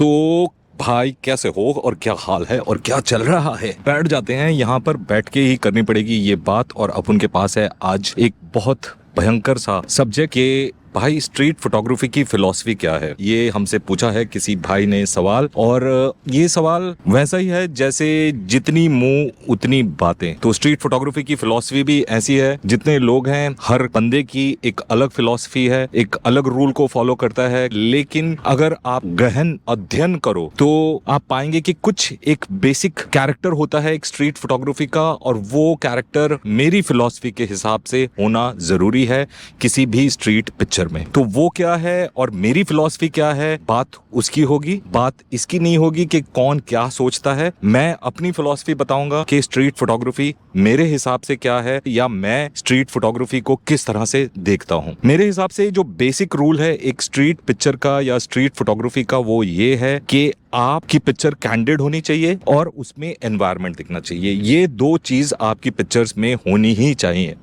तो भाई कैसे हो और क्या हाल है और क्या चल रहा है। बैठ जाते हैं, यहाँ पर बैठ के ही करनी पड़ेगी ये बात। और अब उनके पास है आज एक बहुत भयंकर सा सब्जेक्ट के भाई स्ट्रीट फोटोग्राफी की फिलॉसफी क्या है। ये हमसे पूछा है किसी भाई ने सवाल, और ये सवाल वैसा ही है जैसे जितनी मुंह उतनी बातें। तो स्ट्रीट फोटोग्राफी की फिलॉसफी भी ऐसी है, जितने लोग हैं हर बंदे की एक अलग फिलॉसफी है, एक अलग रूल को फॉलो करता है। लेकिन अगर आप गहन अध्ययन करो तो आप पाएंगे कि कुछ एक बेसिक कैरेक्टर होता है एक स्ट्रीट फोटोग्राफी का, और वो कैरेक्टर मेरी फिलॉसफी के हिसाब से होना जरूरी है किसी भी स्ट्रीट पिक्चर में। तो वो क्या है और मेरी फिलॉसफी क्या है, बात उसकी होगी, बात इसकी नहीं होगी कि कौन क्या सोचता है। मैं अपनी फिलॉसफी बताऊंगा कि स्ट्रीट फोटोग्राफी मेरे हिसाब से क्या है, या मैं स्ट्रीट फोटोग्राफी को किस तरह से देखता हूं। मेरे हिसाब से जो बेसिक रूल है एक स्ट्रीट पिक्चर का या स्ट्रीट फोटोग्राफी का, वो ये है कि आपकी पिक्चर कैंडिड होनी चाहिए और उसमें एनवायरनमेंट दिखना चाहिए। ये दो चीज आपकी पिक्चर्स में होनी ही चाहिए।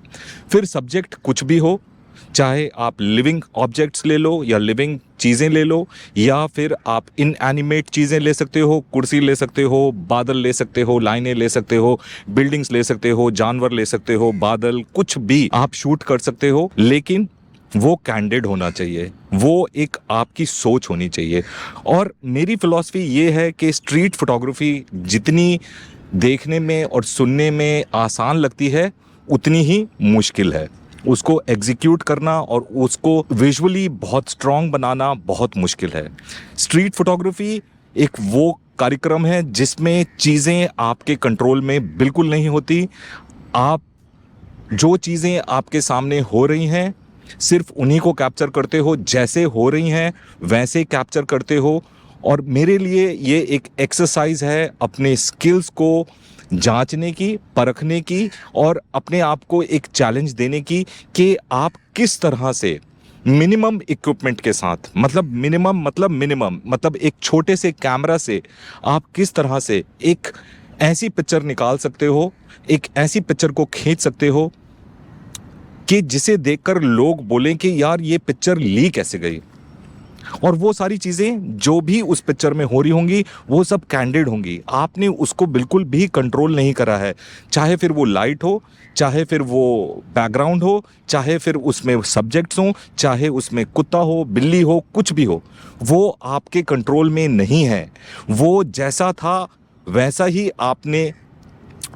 फिर सब्जेक्ट कुछ भी हो, चाहे आप लिविंग ऑब्जेक्ट्स ले लो या लिविंग चीज़ें ले लो, या फिर आप इनएनिमेट चीज़ें ले सकते हो, कुर्सी ले सकते हो, बादल ले सकते हो, लाइनें ले सकते हो, बिल्डिंग्स ले सकते हो, जानवर ले सकते हो, बादल, कुछ भी आप शूट कर सकते हो। लेकिन वो कैंडिड होना चाहिए, वो एक आपकी सोच होनी चाहिए। और मेरी फिलॉसफी ये है कि स्ट्रीट फोटोग्राफी जितनी देखने में और सुनने में आसान लगती है उतनी ही मुश्किल है। उसको एग्जीक्यूट करना और उसको विजुअली बहुत स्ट्रांग बनाना बहुत मुश्किल है। स्ट्रीट फोटोग्राफी एक वो कार्यक्रम है जिसमें चीज़ें आपके कंट्रोल में बिल्कुल नहीं होती। आप जो चीज़ें आपके सामने हो रही हैं सिर्फ उन्हीं को कैप्चर करते हो, जैसे हो रही हैं वैसे कैप्चर करते हो। और मेरे लिए ये एक एक्सरसाइज है अपने स्किल्स को जांचने की, परखने की, और अपने आप को एक चैलेंज देने की कि आप किस तरह से मिनिमम इक्विपमेंट के साथ, मतलब मिनिमम एक छोटे से कैमरा से आप किस तरह से एक ऐसी पिक्चर निकाल सकते हो, एक ऐसी पिक्चर को खींच सकते हो कि जिसे देखकर लोग बोलें कि यार ये पिक्चर ली कैसे गई। और वो सारी चीज़ें जो भी उस पिक्चर में हो रही होंगी वो सब कैंडिड होंगी, आपने उसको बिल्कुल भी कंट्रोल नहीं करा है। चाहे फिर वो लाइट हो, चाहे फिर वो बैकग्राउंड हो, चाहे फिर उसमें सब्जेक्ट्स हों, चाहे उसमें कुत्ता हो, बिल्ली हो, कुछ भी हो, वो आपके कंट्रोल में नहीं है। वो जैसा था वैसा ही आपने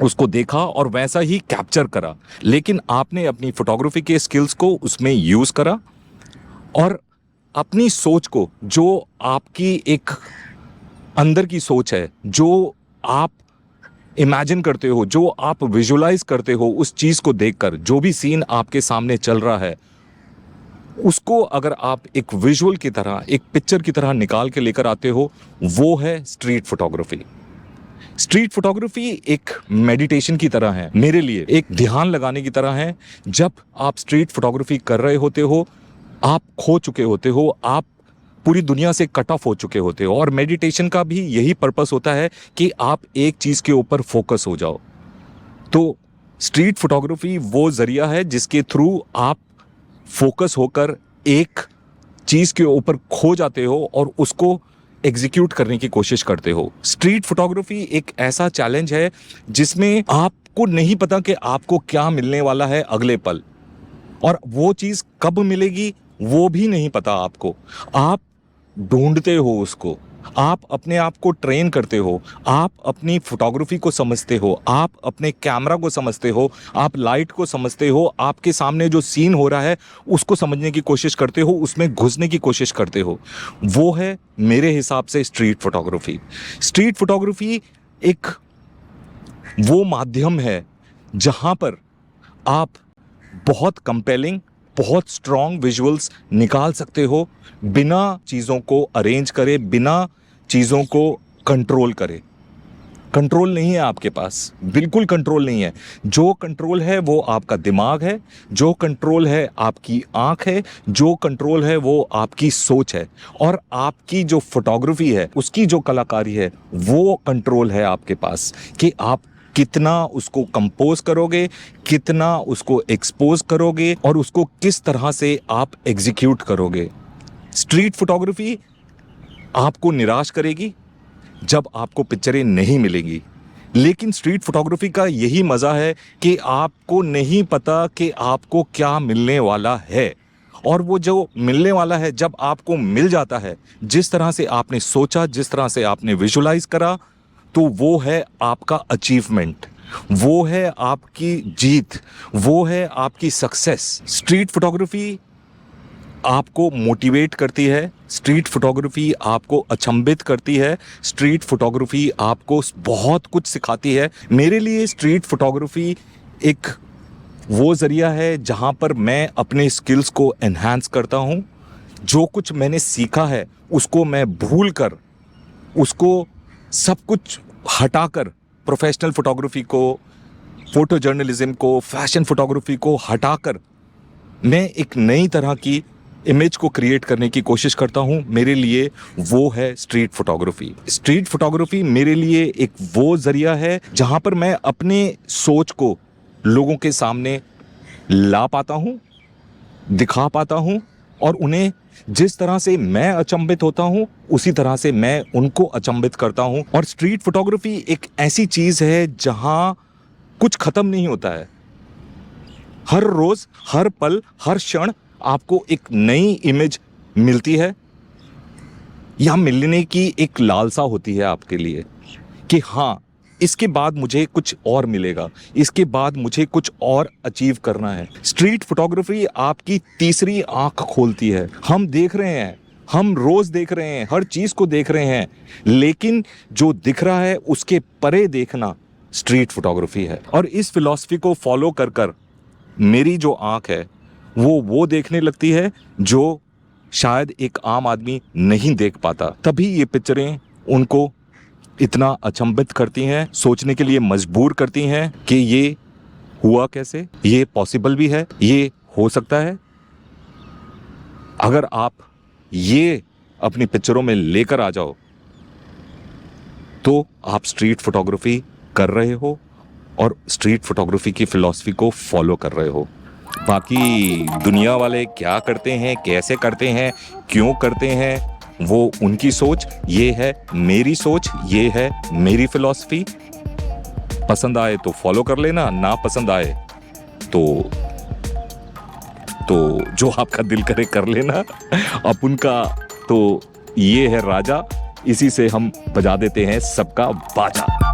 उसको देखा और वैसा ही कैप्चर करा, लेकिन आपने अपनी फोटोग्राफी के स्किल्स को उसमें यूज़ करा और अपनी सोच को, जो आपकी एक अंदर की सोच है, जो आप इमेजिन करते हो, जो आप विजुलाइज करते हो उस चीज़ को देखकर, जो भी सीन आपके सामने चल रहा है उसको अगर आप एक विजुअल की तरह, एक पिक्चर की तरह निकाल के लेकर आते हो, वो है स्ट्रीट फोटोग्राफी। स्ट्रीट फोटोग्राफी एक मेडिटेशन की तरह है मेरे लिए, एक ध्यान लगाने की तरह है। जब आप स्ट्रीट फोटोग्राफी कर रहे होते हो आप खो चुके होते हो, आप पूरी दुनिया से कट ऑफ हो चुके होते हो। और मेडिटेशन का भी यही पर्पस होता है कि आप एक चीज़ के ऊपर फोकस हो जाओ। तो स्ट्रीट फोटोग्राफी वो जरिया है जिसके थ्रू आप फोकस होकर एक चीज़ के ऊपर खो जाते हो और उसको एग्जीक्यूट करने की कोशिश करते हो। स्ट्रीट फोटोग्राफी एक ऐसा चैलेंज है जिसमें आपको नहीं पता कि आपको क्या मिलने वाला है अगले पल, और वो चीज़ कब मिलेगी वो भी नहीं पता आपको। आप ढूंढते हो उसको, आप अपने आप को ट्रेन करते हो, आप अपनी फोटोग्राफी को समझते हो, आप अपने कैमरा को समझते हो, आप लाइट को समझते हो, आपके सामने जो सीन हो रहा है उसको समझने की कोशिश करते हो, उसमें घुसने की कोशिश करते हो। वो है मेरे हिसाब से स्ट्रीट फोटोग्राफी। स्ट्रीट फोटोग्राफी एक वो माध्यम है जहाँ पर आप बहुत कंपेलिंग, बहुत स्ट्रॉन्ग विजुअल्स निकाल सकते हो बिना चीज़ों को अरेंज करे, बिना चीज़ों को कंट्रोल करे। कंट्रोल नहीं है आपके पास, बिल्कुल कंट्रोल नहीं है। जो कंट्रोल है वो आपका दिमाग है, जो कंट्रोल है आपकी आंख है, जो कंट्रोल है वो आपकी सोच है, और आपकी जो फोटोग्राफी है उसकी जो कलाकारी है वो कंट्रोल है आपके पास कि आप कितना उसको कंपोज करोगे, कितना उसको एक्सपोज करोगे, और उसको किस तरह से आप एग्जीक्यूट करोगे। स्ट्रीट फोटोग्राफी आपको निराश करेगी जब आपको पिक्चरें नहीं मिलेंगी। लेकिन स्ट्रीट फोटोग्राफी का यही मज़ा है कि आपको नहीं पता कि आपको क्या मिलने वाला है, और वो जो मिलने वाला है जब आपको मिल जाता है, जिस तरह से आपने सोचा, जिस तरह से आपने विजुलाइज करा, तो वो है आपका अचीवमेंट, वो है आपकी जीत, वो है आपकी सक्सेस। स्ट्रीट फोटोग्राफी आपको मोटिवेट करती है, स्ट्रीट फोटोग्राफी आपको अचंभित करती है, स्ट्रीट फोटोग्राफी आपको बहुत कुछ सिखाती है। मेरे लिए स्ट्रीट फोटोग्राफी एक वो ज़रिया है जहाँ पर मैं अपने स्किल्स को एनहांस करता हूँ। जो कुछ मैंने सीखा है उसको मैं भूल कर, उसको सब कुछ हटाकर, प्रोफेशनल फोटोग्राफी को, फोटो जर्नलिज्म को, फैशन फोटोग्राफी को हटाकर मैं एक नई तरह की इमेज को क्रिएट करने की कोशिश करता हूँ। मेरे लिए वो है स्ट्रीट फोटोग्राफी। स्ट्रीट फोटोग्राफी मेरे लिए एक वो ज़रिया है जहाँ पर मैं अपने सोच को लोगों के सामने ला पाता हूँ, दिखा पाता हूँ, और उन्हें जिस तरह से मैं अचंभित होता हूँ उसी तरह से मैं उनको अचंभित करता हूँ। और स्ट्रीट फोटोग्राफी एक ऐसी चीज़ है जहाँ कुछ ख़त्म नहीं होता है। हर रोज़, हर पल, हर क्षण आपको एक नई इमेज मिलती है, या मिलने की एक लालसा होती है आपके लिए कि हाँ, इसके बाद मुझे कुछ और मिलेगा, इसके बाद मुझे कुछ और अचीव करना है। स्ट्रीट फोटोग्राफी आपकी तीसरी आंख खोलती है। हम देख रहे हैं, हम रोज देख रहे हैं, हर चीज को देख रहे हैं, लेकिन जो दिख रहा है उसके परे देखना स्ट्रीट फोटोग्राफी है। और इस फिलॉसफी को फॉलो कर कर मेरी जो आंख है वो देखने लगती है जो शायद एक आम आदमी नहीं देख पाता। तभी ये पिक्चरें उनको इतना अचंभित करती हैं, सोचने के लिए मजबूर करती हैं कि ये हुआ कैसे, ये पॉसिबल भी है, ये हो सकता है। अगर आप ये अपनी पिक्चरों में लेकर आ जाओ तो आप स्ट्रीट फोटोग्राफी कर रहे हो और स्ट्रीट फोटोग्राफी की फिलॉसफी को फॉलो कर रहे हो। बाकी दुनिया वाले क्या करते हैं, कैसे करते हैं, क्यों करते हैं, वो उनकी सोच, ये है मेरी सोच, ये है मेरी फिलॉसफी। पसंद आए तो फॉलो कर लेना, ना पसंद आए तो जो आपका दिल करे कर लेना। अपन का तो ये है राजा, इसी से हम बजा देते हैं सबका बाजा।